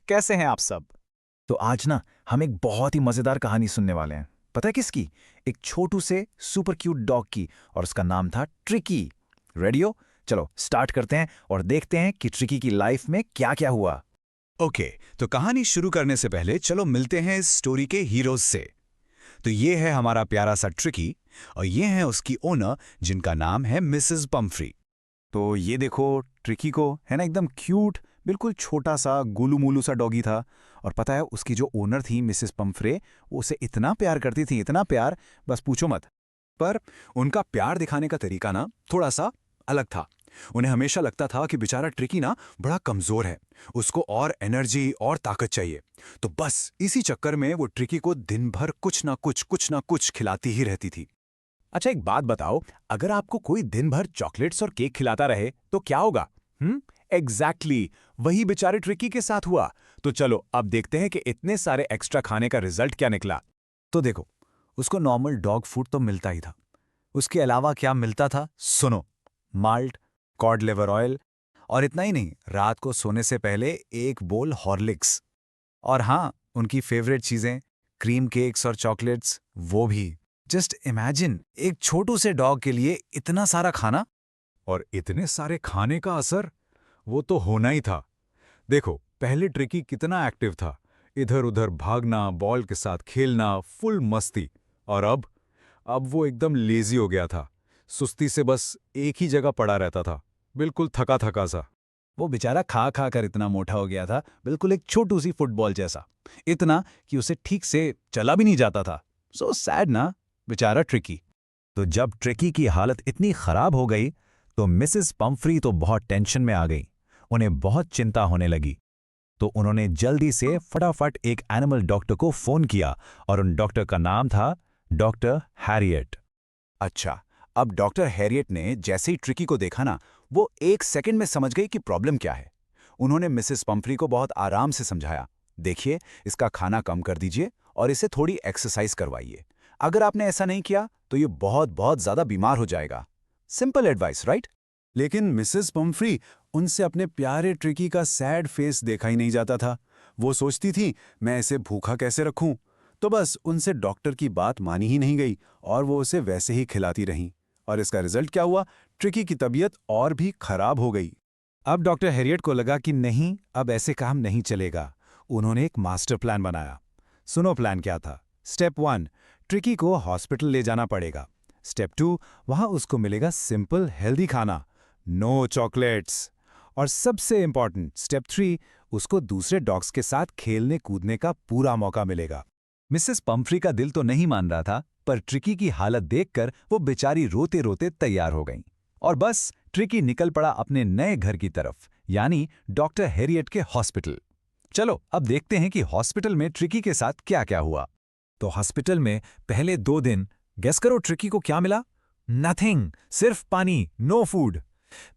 कैसे हैं आप सब? तो आज ना हम एक बहुत ही मजेदार कहानी सुनने वाले हैं। पता है किसकी? एक छोटू से सुपर क्यूट डॉग की, और उसका नाम था ट्रिकी। रेडी हो? चलो स्टार्ट करते हैं और देखते हैं कि ट्रिकी की लाइफ में क्या क्या हुआ। ओके, तो कहानी शुरू करने से पहले चलो मिलते हैं इस स्टोरी के हीरोज से। तो ये है हमारा प्यारा सा ट्रिकी, और ये है उसकी ओनर जिनका नाम है मिसेस पम्फ्री। तो ये देखो ट्रिकी को, है ना, एकदम क्यूट, बिल्कुल छोटा सा गुलू मुलू सा डॉगी था। और पता है उसकी जो ओनर थी मिसेस पम्फ्रे, वो उसे इतना प्यार करती थी, इतना प्यार, बस पूछो मत। पर उनका प्यार दिखाने का तरीका ना थोड़ा सा अलग था। उन्हें हमेशा लगता था कि बेचारा ट्रिकी ना बड़ा कमजोर है, उसको और एनर्जी और ताकत चाहिए। तो बस इसी चक्कर में वो ट्रिकी को दिन भर कुछ ना कुछ खिलाती ही रहती थी। अच्छा एक बात बताओ, अगर आपको कोई दिन भर चॉकलेट्स और केक खिलाता रहे तो क्या होगा? एग्जैक्टली वही बेचारे ट्रिकी के साथ हुआ। तो चलो अब देखते हैं कि इतने सारे एक्स्ट्रा खाने का रिजल्ट क्या निकला। तो देखो, उसको नॉर्मल डॉग फूड तो मिलता ही था। उसके अलावा क्या मिलता था सुनो। माल्ट, कॉड लिवर ऑयल, और इतना ही नहीं, रात को सोने से पहले एक बोल हॉर्लिक्स। और हाँ, उनकी फेवरेट चीजें, क्रीम केक्स और चॉकलेट्स, वो भी। जस्ट इमेजिन, एक छोटू से डॉग के लिए इतना सारा खाना। और इतने सारे खाने का असर, वो तो होना ही था। देखो, पहले ट्रिकी कितना एक्टिव था, इधर उधर भागना, बॉल के साथ खेलना, फुल मस्ती। और अब वो एकदम लेजी हो गया था, सुस्ती से बस एक ही जगह पड़ा रहता था, बिल्कुल थका थका सा। वो बेचारा खा खा कर इतना मोटा हो गया था, बिल्कुल एक छोटू सी फुटबॉल जैसा। इतना कि उसे ठीक से चला भी नहीं जाता था। सो सैड ना, बेचारा ट्रिकी। तो जब ट्रिकी की हालत इतनी खराब हो गई तो मिसेस पम्फ्री तो बहुत टेंशन में आ गई। उन्हें बहुत चिंता होने लगी। तो उन्होंने जल्दी से फटाफट एक एनिमल डॉक्टर को फोन किया, और उन डॉक्टर का नाम था डॉक्टर हैरियट। अच्छा, अब डॉक्टर हैरियट ने जैसे ही ट्रिकी को देखा ना, वो एक सेकंड में समझ गई कि प्रॉब्लम क्या है। उन्होंने मिसेस पम्फ्री को बहुत आराम से समझाया, देखिए, इसका खाना कम कर दीजिए और इसे थोड़ी एक्सरसाइज करवाइए। अगर आपने ऐसा नहीं किया तो ये बहुत बहुत ज्यादा बीमार हो जाएगा। Simple advice, right? लेकिन मिसेस पम्फ्री, उनसे अपने प्यारे ट्रिकी का सैड फेस देखा ही नहीं जाता था। वो सोचती थी, मैं इसे भूखा कैसे रखूं? तो बस उनसे डॉक्टर की बात मानी ही नहीं गई, और वो उसे वैसे ही खिलाती रहीं। और इसका रिजल्ट क्या हुआ? ट्रिकी की तबीयत और भी खराब हो गई। अब डॉक्टर हैरियट को लगा कि नहीं, अब ऐसे काम नहीं चलेगा। उन्होंने एक मास्टर प्लान बनाया। सुनो प्लान क्या था। स्टेप 1, ट्रिकी को हॉस्पिटल ले जाना पड़ेगा। स्टेप 2, वहां उसको मिलेगा सिंपल हेल्दी खाना, नो चॉकलेट्स। और सबसे इंपॉर्टेंट स्टेप 3, उसको दूसरे डॉग्स के साथ खेलने कूदने का पूरा मौका मिलेगा। मिसेस पम्फ्री का दिल तो नहीं मान रहा था, पर ट्रिकी की हालत देखकर वो बेचारी रोते रोते तैयार हो गईं। और बस ट्रिकी निकल पड़ा अपने नए घर की तरफ, यानी डॉक्टर हैरियट के हॉस्पिटल। चलो अब देखते हैं कि हॉस्पिटल में ट्रिकी के साथ क्या क्या हुआ। तो हॉस्पिटल में पहले 2 दिन, गेस करो ट्रिकी को क्या मिला? नथिंग, सिर्फ पानी, नो फूड।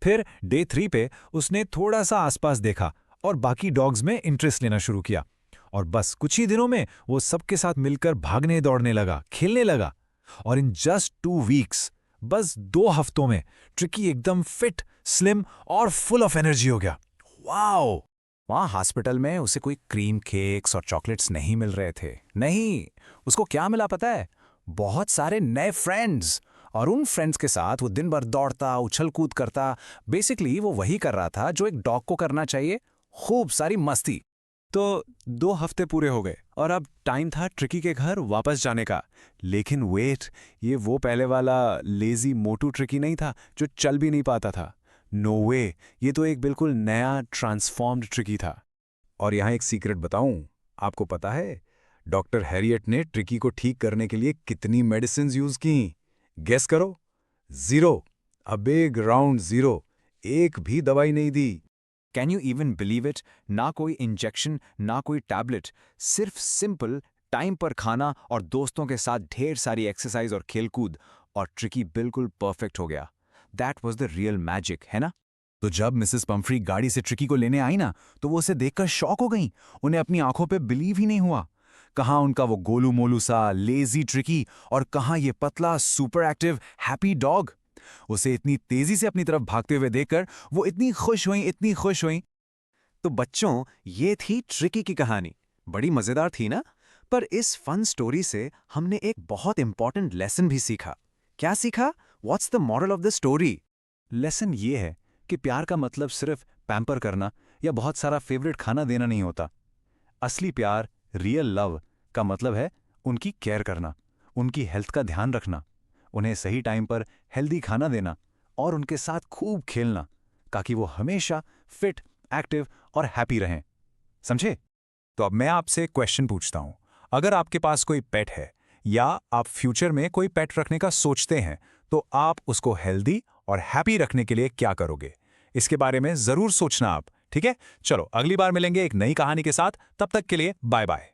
फिर डे 3 पे उसने थोड़ा सा आसपास देखा और बाकी डॉग्स में इंटरेस्ट लेना शुरू किया। और बस कुछ ही दिनों में वो सबके साथ मिलकर भागने दौड़ने लगा, खेलने लगा। और इन जस्ट 2 वीक्स, बस 2 हफ्तों में, ट्रिकी एकदम फिट, स्लिम और फुल ऑफ एनर्जी हो गया। वाओ! वहां हॉस्पिटल में उसे कोई क्रीम केक्स और चॉकलेट्स नहीं मिल रहे थे। नहीं, उसको क्या मिला पता है? बहुत सारे नए फ्रेंड्स। और उन फ्रेंड्स के साथ वो दिन भर दौड़ता, उछल कूद करता। बेसिकली वो वही कर रहा था जो एक डॉग को करना चाहिए, खूब सारी मस्ती। तो 2 हफ्ते पूरे हो गए और अब टाइम था ट्रिकी के घर वापस जाने का। लेकिन वेट, ये वो पहले वाला लेजी मोटू ट्रिकी नहीं था जो चल भी नहीं पाता था। नो वे, ये तो एक बिल्कुल नया ट्रांसफॉर्म्ड ट्रिकी था। और यहाँ एक सीक्रेट बताऊं, आपको पता है डॉक्टर हैरियट ने ट्रिकी को ठीक करने के लिए कितनी मेडिसिन यूज की? गेस करो। 0, अ बिग राउंड 0। एक भी दवाई नहीं दी। Can you even believe it? ना कोई इंजेक्शन, ना कोई टैबलेट, सिर्फ सिंपल टाइम पर खाना और दोस्तों के साथ ढेर सारी एक्सरसाइज और खेलकूद, और ट्रिकी बिल्कुल परफेक्ट हो गया। That was the real magic, है ना? तो जब मिसेस पम्फ्री गाड़ी से ट्रिकी को लेने आई ना, तो वो उसे देखकर शॉक हो गईं। उन्हें अपनी आंखों पे बिलीव ही नहीं हुआ। कहाँ उनका वो गोलू मोलू सा लेजी ट्रिकी, और कहाँ ये पतला सुपर एक्टिव हैप्पी डॉग। उसे इतनी तेजी से अपनी तरफ भागते हुए देखकर वो इतनी खुश हुई, इतनी खुश हुई। तो बच्चों, ये थी ट्रिकी की कहानी। बड़ी मजेदार थी ना? पर इस फन स्टोरी से हमने एक बहुत इंपॉर्टेंट लेसन भी सीखा। क्या सीखा? What's the moral of the story? Lesson ये है कि प्यार का मतलब सिर्फ पैम्पर करना या बहुत सारा फेवरेट खाना देना नहीं होता। असली प्यार, रियल लव का मतलब है उनकी केयर करना, उनकी हेल्थ का ध्यान रखना, उन्हें सही टाइम पर हेल्दी खाना देना और उनके साथ खूब खेलना, ताकि वो हमेशा फिट, एक्टिव और हैप्पी रहें। समझे? तो अब मैं आपसे एक क्वेश्चन पूछता हूं। अगर आपके पास कोई पेट है या आप फ्यूचर में कोई पेट रखने का सोचते हैं, तो आप उसको हेल्दी और हैप्पी रखने के लिए क्या करोगे? इसके बारे में जरूर सोचना आप, ठीक है? चलो, अगली बार मिलेंगे एक नई कहानी के साथ। तब तक के लिए बाय बाय।